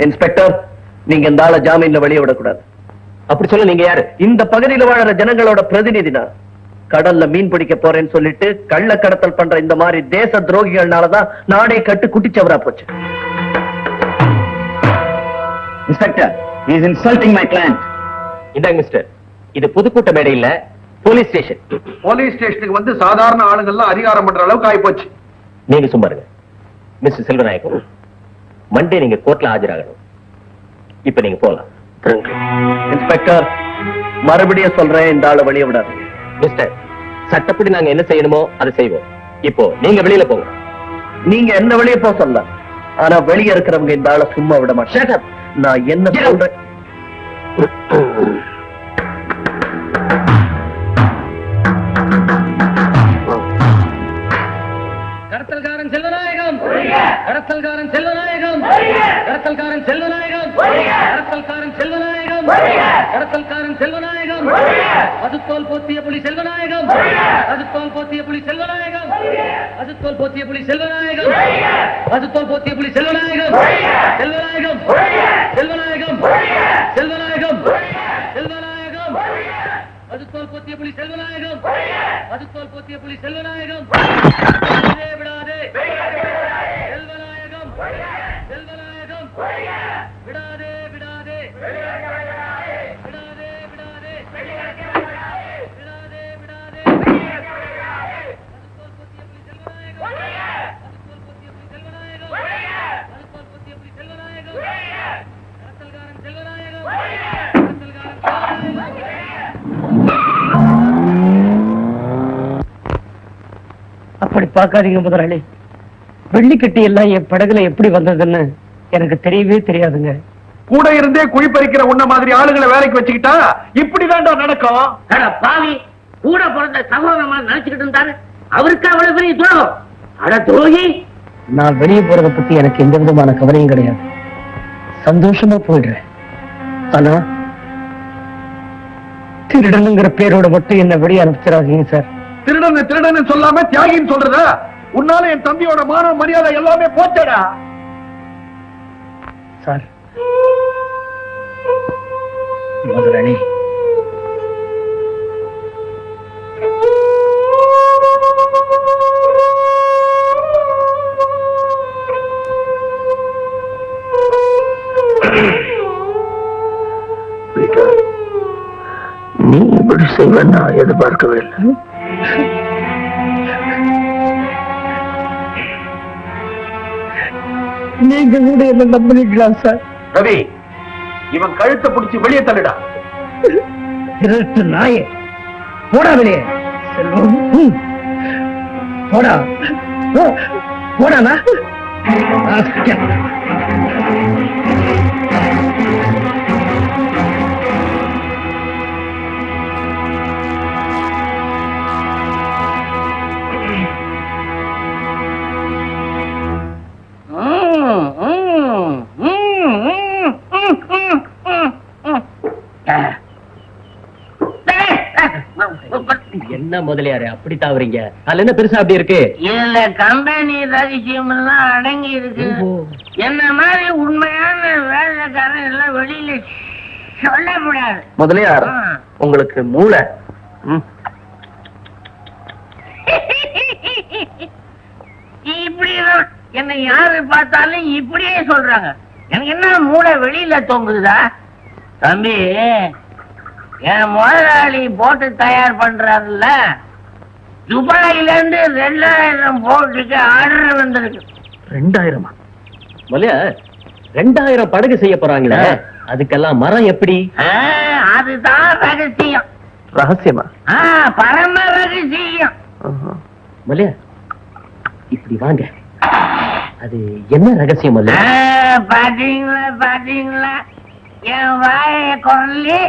Inspector, நீங்க இந்த ஆளை ஜாமீன்ல வெளியே விடக்கூடாது. அப்படி சொல்ல நீங்க யாரு? இந்த பகுதியில் வாழற ஜனங்களோட பிரதிநிதினா. கடல்ல மீன் பிடிக்க போறேன்னு சொல்லிட்டு கள்ள கடத்தல் பண்ற இந்த மாதிரி தேச துரோகிகள்னாலதான் நாடே கட்டு குட்டிச்சவரா போச்சு. Inspector, he is insulting my client. இந்தாங்க மிஸ்டர், இது பொதுக்கூட்ட மேடை இல்ல, போலீஸ் ஸ்டேஷன். போலீஸ் ஸ்டேஷனுக்கு வந்து சாதாரண ஆளுங்கள்லாம் அதிகாரம் பண்ற அளவுக்கு ஆயிப்போச்சு. நீங்க சும்மா இருங்க. மிஸ்டர் செல்வநாயகம், மண்டே நீங்க கோர்ட்ல ஆஜராகணும். இப்ப நீங்க போலாம். இன்ஸ்பெக்டர், மறுபடியும் சொல்றேன், இந்த ஆளை வெளியே விடாது. மிஸ்டர், சட்டப்படி நாங்க என்ன செய்யணுமோ அதை செய்வோம். இப்போ நீங்க வெளியில போங்க. நீங்க என்ன வெளியே போக சொல்ல, ஆனா வெளியே இருக்கிறவங்க இந்த ஆளை சும்மா விட மாட்டேன். நான் என்ன சொல்றேன்? கடத்தல்காரன் செல்வநாயகம், கடத்தல்காரன் செல்வநாயகம், கடத்தல்காரன் செல்வநாயகம், கடத்தல்காரன் செல்வநாயகம், கடத்தல்காரன் செல்வநாயகம், அதுத்தோல் போத்திய புலி செல்வநாயகம், அதுத்தோல் போத்திய புலி செல்வநாயகம், அதுத்தோல் போத்திய புலி செல்வநாயகம், அதுத்தோல் போத்திய புலி செல்வநாயகம், செல்வநாயகம், செல்வநாயகம், செல்வநாயகம், செல்வநாயகம், அதுத்தோல் போத்திய புலி செல்வநாயகம், அதுத்தோல் போத்திய புலி செல்வநாயகம், விடாதே செல்வநாயகம், செல்வநாயகம், விடாதே விடாதே, விடாதே விடாதே, விடாதே விடாதே, அதுத்தோல் போத்திய புலி செல்வநாயகம், அதுத்தோல் போத்திய புலி செல்வநாயகம், அதுத்தோல் போத்திய புலி செல்வநாயகம், கடத்தல்காரன் செல்வநாயகம், கடத்தல்காரன் செல்வநாயகம். அப்படி பார்க்காதீங்க முதலாளி. வெள்ளிக்கட்டி எல்லாம் என் படகுல எப்படி வந்ததுன்னு எனக்கு தெரியவே தெரியாதுங்க. கூட இருந்தே குழிப்பறிக்கிற உன்ன மாதிரி ஆளுங்களை வேலைக்கு வச்சுக்கிட்டா இப்படிதான்டா நடக்கும். பாவி, கூட பிறந்த சகோதரமா நினைச்சுக்கிட்டு இருந்தாரு, அவருக்கு அவ்வளவு பெரிய துரோகம். அட துரோகி! நான் வெளியே போறதை பத்தி எனக்கு எந்த விதமான கவலையும் கிடையாது. சந்தோஷமா போயிடுறேன். ஆனா திருடனுங்கிற பேரோட மட்டும் என்ன வெளியே அனுப்பிச்சிடாதீங்க சார். திருடன் திருடன் சொல்லாம தியாகின்னு சொல்றத, உன்னால என் தம்பியோட மான மரியாதை எல்லாமே போச்சடா. சார், முதலாளி, நீ இப்படி செய்வ நான் எதிர்பார்க்கவே இல்லை. நீங்க கூட என்ன நம்பினீங்களா சார்? ரவி, இவன் கழுத்தை பிடிச்சி வெளியே தள்ளுடா. திருட்டு நாயே, போடா வெளியே. செல்வம், போடா போடானா? என்ன முதலியாரு அப்படி தாவறீங்க? அதுல என்ன பெருசா அப்படி இருக்கு? இதுல கம்பெனி ரகசியம் எல்லாம் அடங்கி இருக்கு. என்ன மாதிரி உண்மையான வேலைக்காரன் எல்லாம் வெளியில சொல்லக்கூடாது. முதலியார், உங்களுக்கு மூளை. இப்படி என்ன யாரு பார்த்தாலும் இப்படியே சொல்றாங்க. எனக்கு என்ன மூளை வெளியில தொங்குதா? தம்பி, என் முதலாளி போட்டு தயார் பண்றாருல்ல, துபாயில இருந்து 2000 போட்டுக்கு ஆர்டர் வந்திருக்கு. 2000? முதலியார், 2000 படகு செய்ய போறாங்களே, அதுக்கெல்லாம் மரம் எப்படி? அதுதான் ரகசியம். ரகசியமா? பரம ரகசியம். முதலியார், இப்படி வாங்க. அது என்ன ரகசியம்? பாத்தீங்களா பாத்தீங்களா, என் வாயை கொல்லி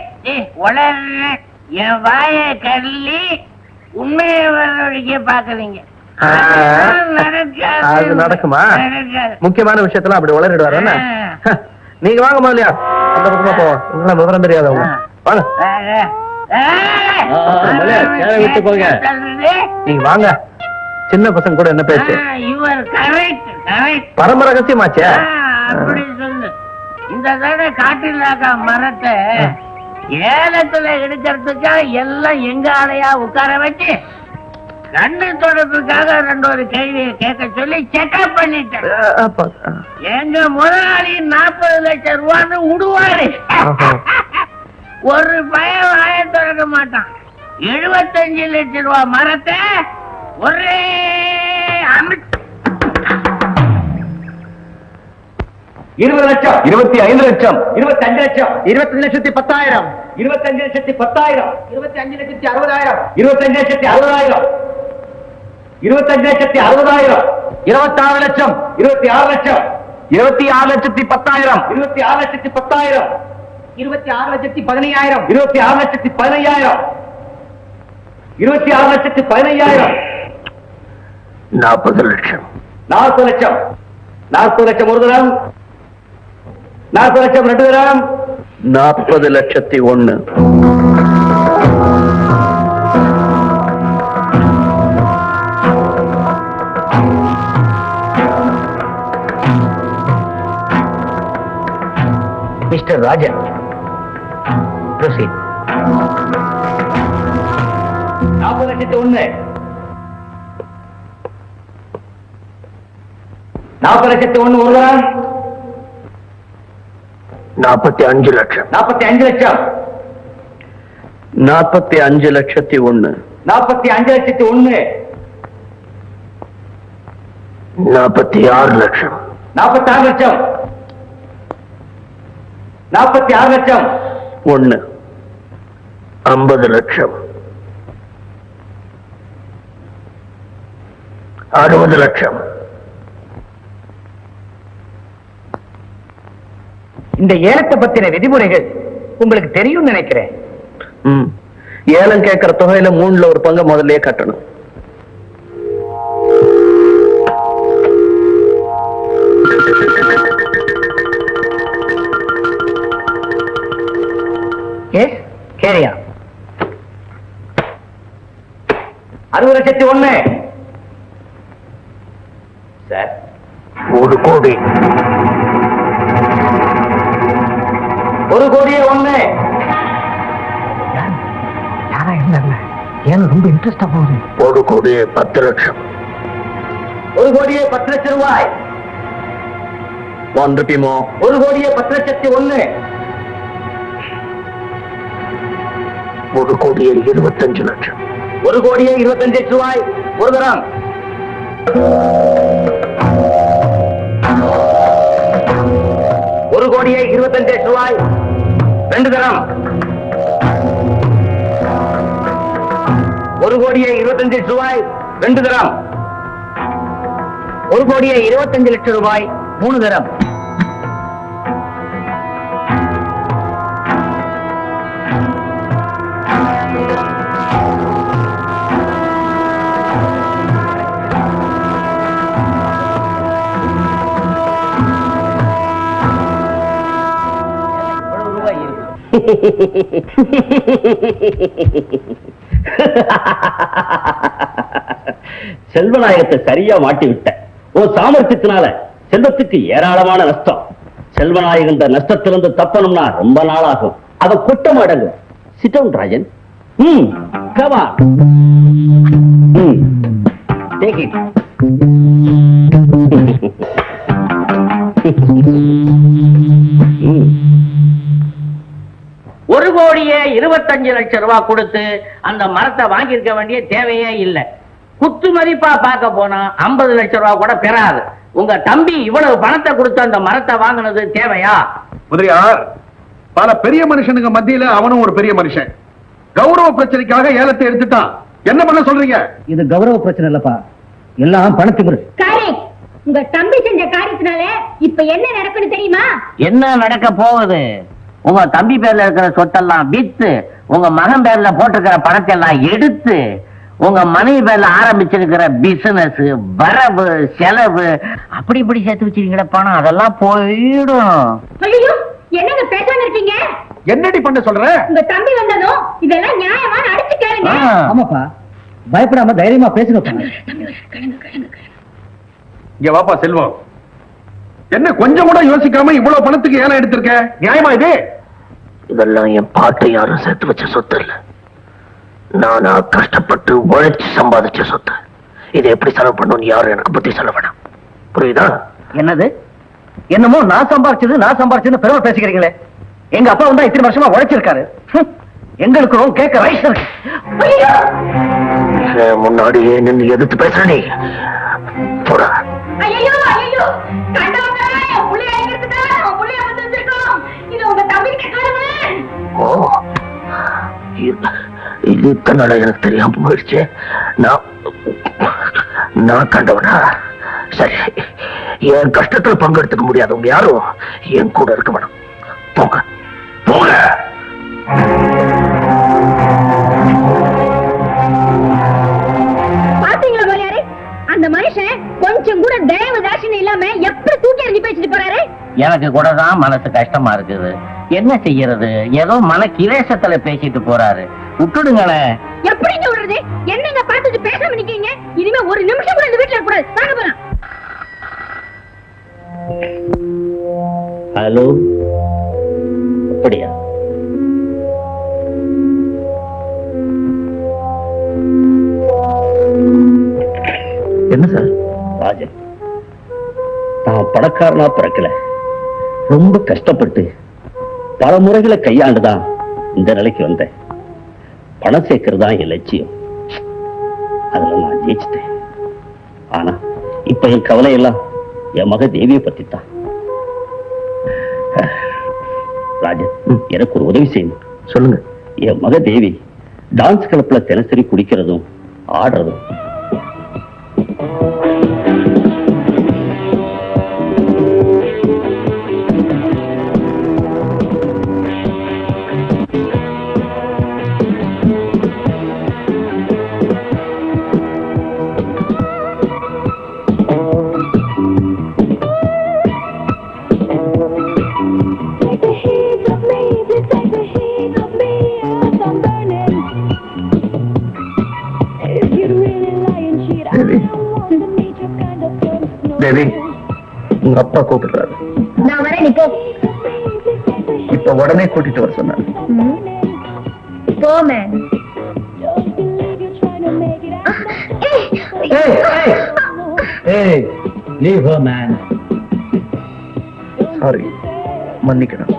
உளர்ற, என் வாயை கல்லி உண்மையை வரவழைக்க பாக்குறீங்க. அது நடக்குமா? முக்கியமான விஷயத்தெல்லாம் அப்படி உளறிடுவாரு. நீங்க வாங்க முதலியா, அந்த பக்கமா போவோம். உங்களா விவரம் தெரியாதவங்க வாங்க. விட்டு போங்க. நீங்க வாங்க. சின்ன பசங்க கூட என்ன பேச்சு? பரம ரகசியமாச்சே. அப்படி சொல்லு. இந்த தடவை காட்டிலாக்கா மரத்தை ஏலத்துல எடுக்கிறதுக்கா எல்லாம் எங்க ஆளையா உட்கார வச்சு கண்ணு தொடர்புக்காக 2 கேள்வியை கேட்க சொல்லி செக்அப் பண்ணிட்டேன். எங்க முதலாளி 40 லட்சம் ரூபான்னு விடுவாரு. ஒரு பயம் வாய திறக்க மாட்டான். 75 லட்சம் ரூபாய் மரத்தை ஒரே 20 லட்சம் 25 லட்சம் 25 லட்சம் 25 லட்சத்தி 10,000 25 லட்சத்தி 10,000 25 லட்சத்தி 60,000 25 லட்சத்தி 60,000 25 லட்சத்தி 60,000 26 லட்சம் 26 லட்சம் 26 லட்சத்தி 10,000 26 லட்சத்தி 10,000 26 லட்சத்தி 15,000 26 லட்சத்தி 15,000 26 லட்சத்தி 15,000 40 லட்சம் 40 லட்சம் 40 லட்சம் ஒரு தரம் 40 லட்சம் 2 தரம் 40 லட்சத்தி 1. Mister Rajan, proceed. 40 லட்சத்தி 1 40 லட்சத்தி 1 ஒரு தரம் 45 லட்சம் 45 லட்சம் 45 லட்சத்தி 1. 45 லட்சத்தி 1 46 லட்சம் 46 லட்சம் 46 லட்சம் 1. 50 லட்சம் 60 லட்சம். இந்த ஏலத்தை பத்தின விதிமுறைகள் உங்களுக்கு தெரியும் நினைக்கிறேன். ஏலம் கேட்கிற தொகையில 3ல் ஒரு பங்கு முதல்லயே கட்டணும். கேரியா 60 லட்சத்தி 1 சார் 1 கோடி 1 கோடியே 1 யாரா இருந்தாங்க? ஏன் ரொம்ப இன்ட்ரெஸ்டா போகுது? 1 கோடியே 10 லட்சம் 1 கோடியே 10 லட்சம் ரூபாய் 1 rupee more. 1 கோடியே 10 லட்சத்தி 1 1 கோடியே 25 லட்சம் 1 கோடியே 25 லட்சம் ரூபாய் ஒரு தரம் 1 கோடியே 25 லட்சம் ரூபாய் 2 தரம் 1 கோடியே 25 லட்சம் ரூபாய் 2 தரம் 1 கோடியே 25 லட்சம் ரூபாய் 3 தரம் செல்வநாயகத்தை சரியா மாட்டி விட்ட. உன் சாமர்த்தியத்தினால செல்வத்துக்கு ஏராளமான நஷ்டம். செல்வநாயகன் இந்த நஷ்டத்திலிருந்து தப்பணும்னா ரொம்ப நாள் ஆகும். அத குட்டம் அடங்கும். Sit down, Rajan. Come on. Take it. 1 கோடியே 25 லட்சம் ரூபாய் கொடுத்து அந்த மரத்தை வாங்கியிருக்க வேண்டிய தேவையே இல்லை. குத்து மதிப்பா பார்க்க போனா 50 லட்சம் ரூபாய் கூட பெறாது. உங்க தம்பி இவ்வளவு பணத்தை கொடுத்து அந்த மரத்தை வாங்கினது தேவையா? முதலியார், பல பெரிய மனுஷனுங்க மத்தியில அவனும் ஒரு பெரிய மனுஷன். கௌரவ பிரச்சனைக்காக ஏலத்தை எடுத்துட்டான். என்ன பண்ண சொல்றீங்க? இது கௌரவ பிரச்சனை இல்லப்பா, எல்லாம் பணத்திமிரு. கரெக்ட். உங்க தம்பி செஞ்ச காரியத்தினால இப்ப என்ன நடக்குன்னு தெரியுமா? என்ன நடக்க போகுது? உங்க தம்பி பேர்ல இருக்கிற சொத்தெல்லாம் வித்து உங்க மகன் பேர்ல போட்டிருக்கிற பணத்தை எல்லாம் எடுத்து உங்க மனைவி பேர்ல ஆரம்பிச்சிருக்கிற பிசினஸ், வரவு செலவு அப்படி இப்படி சேர்த்து வச்சிருக்கிற பணம் அதெல்லாம் போயிடும். ஐயோ, என்னங்க பேசாம இருக்கீங்க? என்னடி பண்ண சொல்ற? உங்க தம்பி வந்ததும் இதெல்லாம் நியாயமான அடிச்சு கேளுங்க. ஆமாப்பா, பயப்படாம தைரியமா பேசுங்க. இங்க வாப்பா செல்வம். என்ன கொஞ்சம் கூட யோசிக்காம இவ்வளவு பணத்துக்கு ஏலம் எடுத்திருக்க? நியாயமா இது? இதெல்லாம் என் பாட்டை யாரும் சேர்த்து வச்ச சொத்து இல்ல, நானா கஷ்டப்பட்டு உழைச்சு சம்பாதிச்ச சொத்து. இதை எப்படி செலவு பண்ணணும்னு யாரும் எனக்கு புத்தி சொல்ல வேணாம். புரியுதா? என்னது? என்னமோ நான் சம்பாரிச்சதுன்னு பெருமை பேசிக்கிறீங்களே. எங்க அப்பா வந்தா இத்தனை வருஷமா உழைச்சிருக்காரு. எங்களுக்கும் கேட்க ரைஸ் இருக்கு. முன்னாடியே நின்று எதிர்த்து பேசுற நீ போடா. ஐயோ ஐயோ கண்டவங்க என் புள்ளைய அடிக்கிறதுக்கு அவன் புள்ளைய வந்து வச்சிருக்கோம். இது உங்க தம்பிக்கு காரணமே. ஓ, இது இத்தனை நாளா எனக்கு தெரியாம போயிடுச்சு. நான் கண்டவனா? சரி, என் கஷ்டத்துல பங்கெடுத்துக்க முடியாதவங்க யாரும் என் கூட இருக்க வேணும். போங்க போங்க. பாத்தீங்களா மரியாதை? அந்த மனுஷன் கொஞ்சம் கூட தயவு தாட்சியம் இல்லாம எப்படி தூக்கி எறிஞ்சு பேசிட்டு போறாரு. எனக்கு கூட தான் மனசு கஷ்டமா இருக்குது. என்ன செய்யறது? ஏதோ மன கிலேசத்துல பேசிட்டு போறாரு. விட்டுடுங்களேன். எப்படிங்க விடுறது? என்னங்க பார்த்துட்டு பேசாம நிக்கிறீங்க? இனிமே ஒரு நிமிஷம் கூட இந்த வீட்டுல இருக்கக்கூடாது. வாங்க போலாம். ஹலோ, அப்படியா? என்ன சார்? ராஜன், நான் பணக்காரனா பிறக்கல, ரொம்ப கஷ்டப்பட்டு பல முறைகளை கையாண்டுதான் இந்த நிலைக்கு வந்தேன். பணம் சேர்க்கிறது தான் என் லட்சியம். அதுல நான் ஜெயிச்சிட்டேன். ஆனா இப்ப என் கவலை எல்லாம் என் மக தேவியை பத்தி தான். ராஜன், எனக்கு ஒரு உதவி செய்யணும். சொல்லுங்க. என் மக தேவி டான்ஸ் கிளப்ல தினசரி குடிக்கிறதும் ஆடுறதும். தேவி, உங்க அப்பா கூப்பிடுறாரு. நான் வரேன், நீ போ. இப்ப உடனே கூட்டிட்டு வர சொன்னாரு. போ man. Leave her, man. Sorry, மன்னிக்கணும்.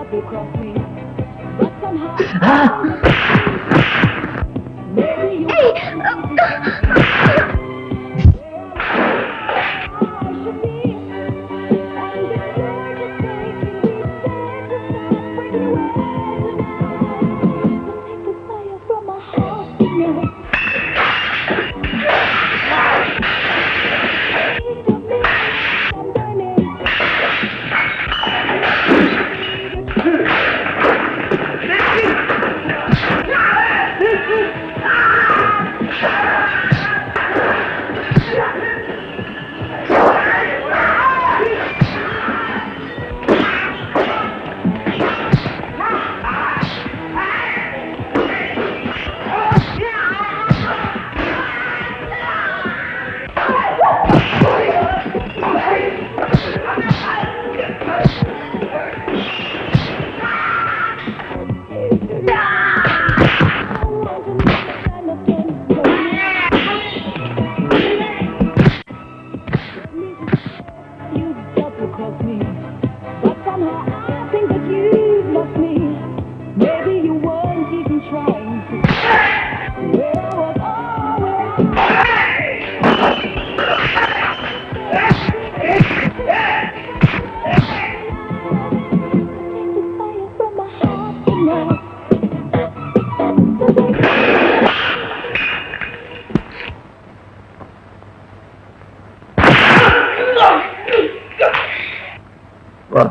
வா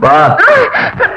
வா.